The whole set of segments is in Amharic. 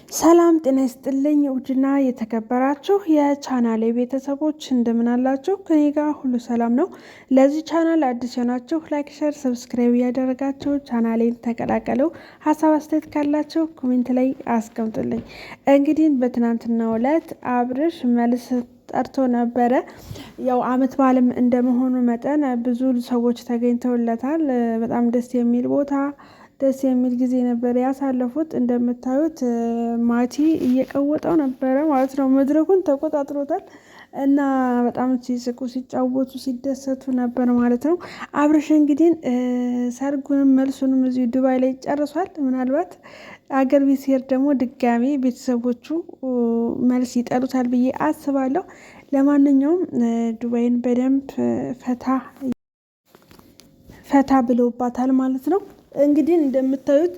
ሰላም ጤና ይስጥልኝ ውድና የተከበራችሁ የቻናሌ ቤተሰቦች እንደምን አላችሁ? ከኔ ጋር ሁሉ ሰላም ነው። ለዚህ ቻናል አዲስ የሆናችሁ ላይክ፣ ሸር፣ ሰብስክራይብ እያደረጋችሁ ቻናሌን ተቀላቀሉ። ሀሳብ አስተያየት ካላችሁ ኮሜንት ላይ አስቀምጡልኝ። እንግዲህ በትናንትናው ዕለት አብርሽ መልስ ጠርቶ ነበረ። ያው አመት በዓልም እንደመሆኑ መጠን ብዙ ሰዎች ተገኝተውለታል። በጣም ደስ የሚል ቦታ ደስ የሚል ጊዜ ነበር ያሳለፉት። እንደምታዩት ማቲ እየቀወጠው ነበረ ማለት ነው። መድረኩን ተቆጣጥሮታል እና በጣም ሲስቁ ሲጫወቱ ሲደሰቱ ነበር ማለት ነው። አብርሽ እንግዲህ ሰርጉንም መልሱንም እዚሁ ዱባይ ላይ ጨርሷል። ምናልባት አገር ቤት ሲሄድ ደግሞ ድጋሚ ቤተሰቦቹ መልስ ይጠሩታል ብዬ አስባለሁ። ለማንኛውም ዱባይን በደንብ ፈታ ብለውባታል ማለት ነው። እንግዲህ እንደምታዩት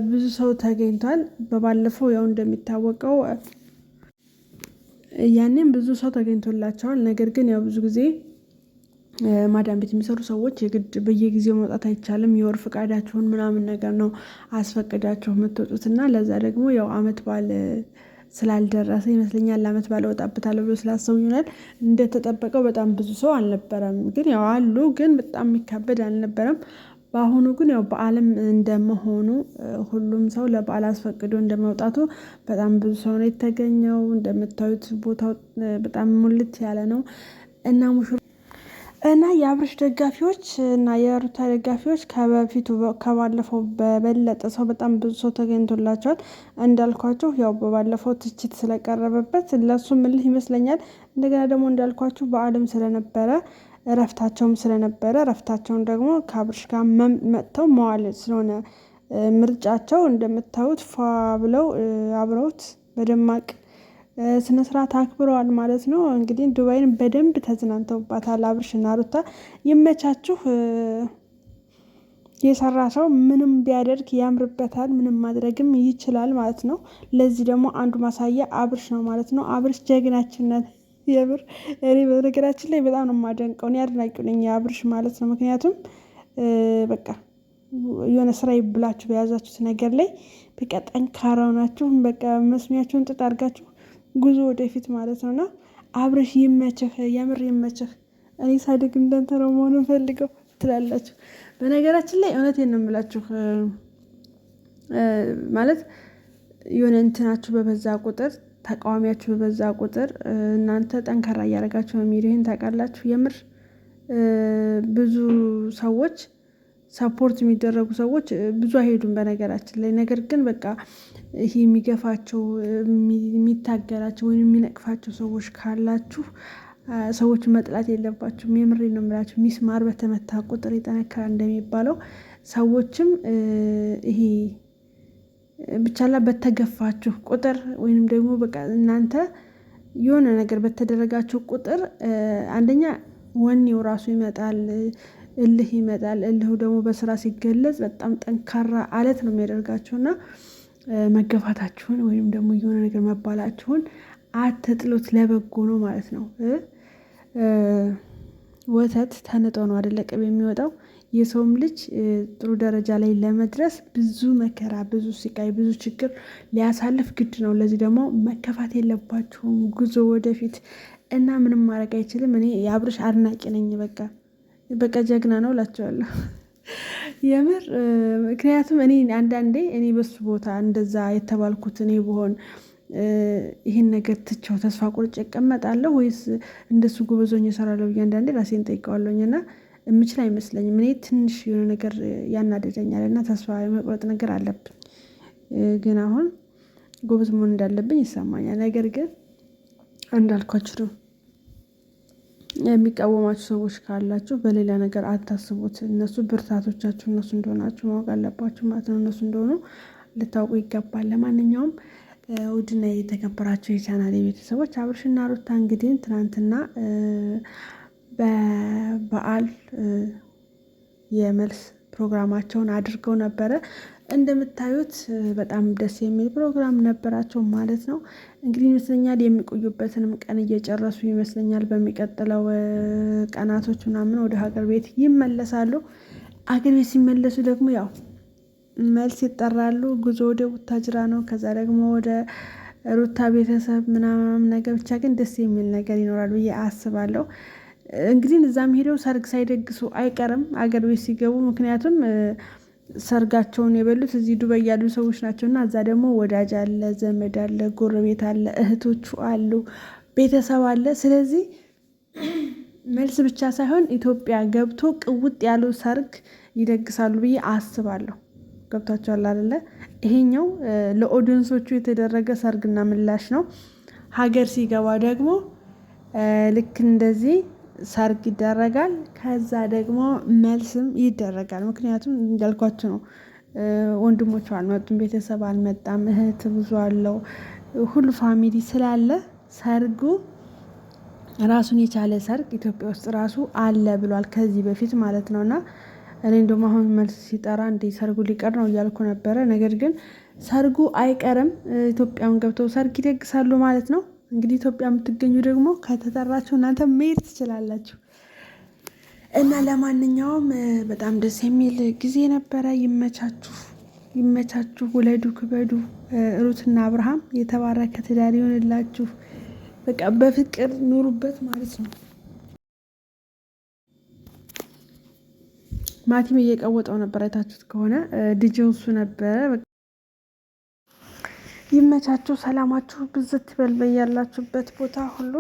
ብዙ ሰው ተገኝቷል። በባለፈው ያው እንደሚታወቀው ያኔም ብዙ ሰው ተገኝቶላቸዋል። ነገር ግን ያው ብዙ ጊዜ ማዳም ቤት የሚሰሩ ሰዎች የግድ በየጊዜው መውጣት አይቻልም። የወር ፈቃዳችሁን ምናምን ነገር ነው አስፈቅዳችሁ የምትወጡት እና ለዛ ደግሞ ያው አመት በዓል ስላልደረሰ ይመስለኛል ለአመት በዓል እወጣበታለሁ ብሎ ስላሰቡ ይሆናል እንደተጠበቀው በጣም ብዙ ሰው አልነበረም። ግን ያው አሉ፣ ግን በጣም የሚካበድ አልነበረም። በአሁኑ ግን ያው በዓልም እንደመሆኑ ሁሉም ሰው ለበዓል አስፈቅዶ እንደመውጣቱ በጣም ብዙ ሰው ነው የተገኘው። እንደምታዩት ቦታው በጣም ሙልት ያለ ነው እና የአብርሽ ደጋፊዎች እና የሩታ ደጋፊዎች ከበፊቱ ከባለፈው በበለጠ ሰው በጣም ብዙ ሰው ተገኝቶላቸዋል። እንዳልኳችሁ ያው በባለፈው ትችት ስለቀረበበት ለሱ ምልህ ይመስለኛል። እንደገና ደግሞ እንዳልኳችሁ በዓልም ስለነበረ እረፍታቸውም ስለነበረ እረፍታቸውን ደግሞ ከአብርሽ ጋር መጥተው መዋል ስለሆነ ምርጫቸው እንደምታዩት ፏ ብለው አብረውት በደማቅ ስነስርዓት አክብረዋል ማለት ነው። እንግዲህ ዱባይን በደንብ ተዝናንተውባታል አብርሽና ሩታ። ይመቻችሁ። የሰራ ሰው ምንም ቢያደርግ ያምርበታል፣ ምንም ማድረግም ይችላል ማለት ነው። ለዚህ ደግሞ አንዱ ማሳያ አብርሽ ነው ማለት ነው። አብርሽ ጀግናችን ናት። የብር እኔ በነገራችን ላይ በጣም ነው የማደንቀው። እኔ አድናቂው ነኝ የአብርሽ ማለት ነው። ምክንያቱም በቃ የሆነ ስራ ይብላችሁ በያዛችሁት ነገር ላይ በቃ ጠንካራው ናችሁ። በቃ መስሚያችሁን ጥጥ አድርጋችሁ ጉዞ ወደፊት ማለት ነው። እና አብርሽ ይመችህ፣ የምር ይመችህ። እኔ ሳድግ እንዳንተ ነው መሆን ፈልገው ትላላችሁ። በነገራችን ላይ እውነቴን ነው የምላችሁ ማለት የሆነ እንትናችሁ በበዛ ቁጥር ተቃዋሚያችሁ በበዛ ቁጥር እናንተ ጠንካራ እያደረጋችሁ ነው የሚሄደው። ይሄን ታውቃላችሁ። የምር ብዙ ሰዎች ሰፖርት የሚደረጉ ሰዎች ብዙ አይሄዱም በነገራችን ላይ። ነገር ግን በቃ ይሄ የሚገፋቸው የሚታገላቸው ወይም የሚነቅፋቸው ሰዎች ካላችሁ ሰዎች መጥላት የለባችሁም። የምሬን ነው የምላችሁ። ሚስማር በተመታ ቁጥር ይጠነክራል እንደሚባለው ሰዎችም ይሄ ብቻላ በተገፋችሁ ቁጥር ወይንም ደግሞ በቃ እናንተ የሆነ ነገር በተደረጋችሁ ቁጥር አንደኛ ወኔው ራሱ ይመጣል፣ እልህ ይመጣል። እልሁ ደግሞ በስራ ሲገለጽ በጣም ጠንካራ አለት ነው የሚያደርጋችሁና መገፋታችሁን ወይም ደግሞ የሆነ ነገር መባላችሁን አትጥሉት፣ ለበጎ ነው ማለት ነው። ወተት ተንጦ ነው አይደለ ቅቤ የሚወጣው። የሰውም ልጅ ጥሩ ደረጃ ላይ ለመድረስ ብዙ መከራ፣ ብዙ ስቃይ፣ ብዙ ችግር ሊያሳልፍ ግድ ነው። ለዚህ ደግሞ መከፋት የለባችሁም። ጉዞ ወደፊት እና ምንም ማድረግ አይችልም። እኔ የአብርሽ አድናቂ ነኝ። በቃ ጀግና ነው እላቸዋለሁ የምር። ምክንያቱም እኔ አንዳንዴ እኔ በሱ ቦታ እንደዛ የተባልኩት እኔ ብሆን ይህን ነገር ትቼው ተስፋ ቁርጭ እቀመጣለሁ ወይስ እንደሱ ጎበዞኝ እሰራለሁ ብዬ አንዳንዴ ራሴን ጠይቀዋለሁኝ። እና የምችል አይመስለኝም። እኔ ትንሽ የሆነ ነገር ያናደደኛል እና ተስፋ የመቁረጥ ነገር አለብኝ። ግን አሁን ጎበዝ መሆን እንዳለብኝ ይሰማኛል። ነገር ግን እንዳልኳችሁ ነው። የሚቃወማችሁ ሰዎች ካላችሁ በሌላ ነገር አታስቡት። እነሱ ብርታቶቻችሁ እነሱ እንደሆናችሁ ማወቅ አለባችሁ ማለት ነው። እነሱ እንደሆኑ ልታውቁ ይገባል። ለማንኛውም ውድና የተከበራችሁ የቻናል ቤተሰቦች አብርሽና ሩታ እንግዲህ ትናንትና በበዓል የመልስ ፕሮግራማቸውን አድርገው ነበረ። እንደምታዩት በጣም ደስ የሚል ፕሮግራም ነበራቸው ማለት ነው። እንግዲህ ይመስለኛል የሚቆዩበትንም ቀን እየጨረሱ ይመስለኛል። በሚቀጥለው ቀናቶች ምናምን ወደ ሀገር ቤት ይመለሳሉ። አገር ቤት ሲመለሱ ደግሞ ያው መልስ ይጠራሉ። ጉዞ ወደ ቡታጅራ ነው። ከዛ ደግሞ ወደ ሩታ ቤተሰብ ምናምን ነገር ብቻ ግን ደስ የሚል ነገር ይኖራል ብዬ አስባለሁ። እንግዲህ እዛም ሄደው ሰርግ ሳይደግሱ አይቀርም አገር ቤት ሲገቡ። ምክንያቱም ሰርጋቸውን የበሉት እዚህ ዱባይ ያሉ ሰዎች ናቸው እና እዛ ደግሞ ወዳጅ አለ፣ ዘመድ አለ፣ ጎረቤት አለ፣ እህቶቹ አሉ፣ ቤተሰብ አለ። ስለዚህ መልስ ብቻ ሳይሆን ኢትዮጵያ ገብቶ ቅውጥ ያለው ሰርግ ይደግሳሉ ብዬ አስባለሁ። ገብቷቸዋል አይደለ? ይሄኛው ለኦዲየንሶቹ የተደረገ ሰርግና ምላሽ ነው። ሀገር ሲገባ ደግሞ ልክ እንደዚህ ሰርግ ይደረጋል። ከዛ ደግሞ መልስም ይደረጋል። ምክንያቱም እንዳልኳቸው ነው፣ ወንድሞቹ አልመጡም፣ ቤተሰብ አልመጣም፣ እህት ብዙ አለው፣ ሁሉ ፋሚሊ ስላለ ሰርጉ ራሱን የቻለ ሰርግ ኢትዮጵያ ውስጥ ራሱ አለ ብሏል ከዚህ በፊት ማለት ነው። እና እኔ እንደውም አሁን መልስ ሲጠራ እንደ ሰርጉ ሊቀር ነው እያልኩ ነበረ። ነገር ግን ሰርጉ አይቀርም። ኢትዮጵያም ገብተው ሰርግ ይደግሳሉ ማለት ነው። እንግዲህ ኢትዮጵያ የምትገኙ ደግሞ ከተጠራችሁ እናንተ መሄድ ትችላላችሁ። እና ለማንኛውም በጣም ደስ የሚል ጊዜ ነበረ። ይመቻችሁ፣ ይመቻችሁ፣ ውለዱ፣ ክበዱ። ሩትና አብርሃም የተባረከ ትዳር ይሆንላችሁ። በቃ በፍቅር ኑሩበት ማለት ነው። ማቲም እየቀወጠው ነበር፣ አይታችሁት ከሆነ ዲጄው እሱ ነበረ። ይመቻችሁ፣ ሰላማችሁ ብዝት ይበል በያላችሁበት ቦታ ሁሉ።